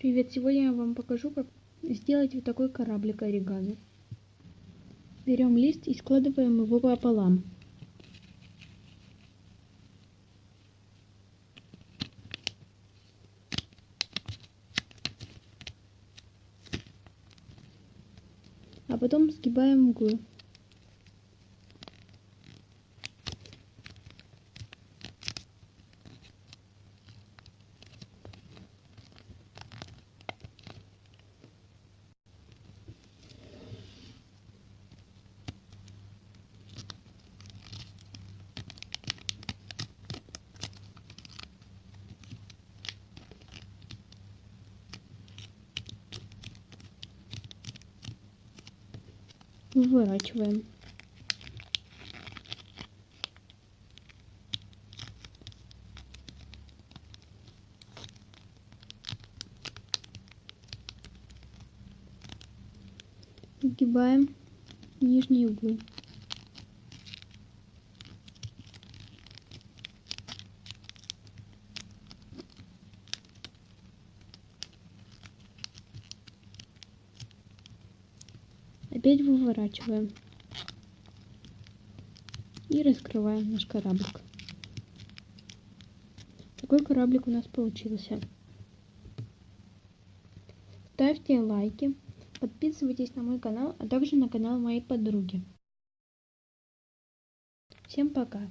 Привет! Сегодня я вам покажу, как сделать вот такой кораблик оригами. Берем лист и складываем его пополам. А потом сгибаем углы. Выворачиваем. Сгибаем нижние углы. Опять выворачиваем. И раскрываем наш кораблик. Такой кораблик у нас получился. Ставьте лайки, подписывайтесь на мой канал, а также на канал моей подруги. Всем пока!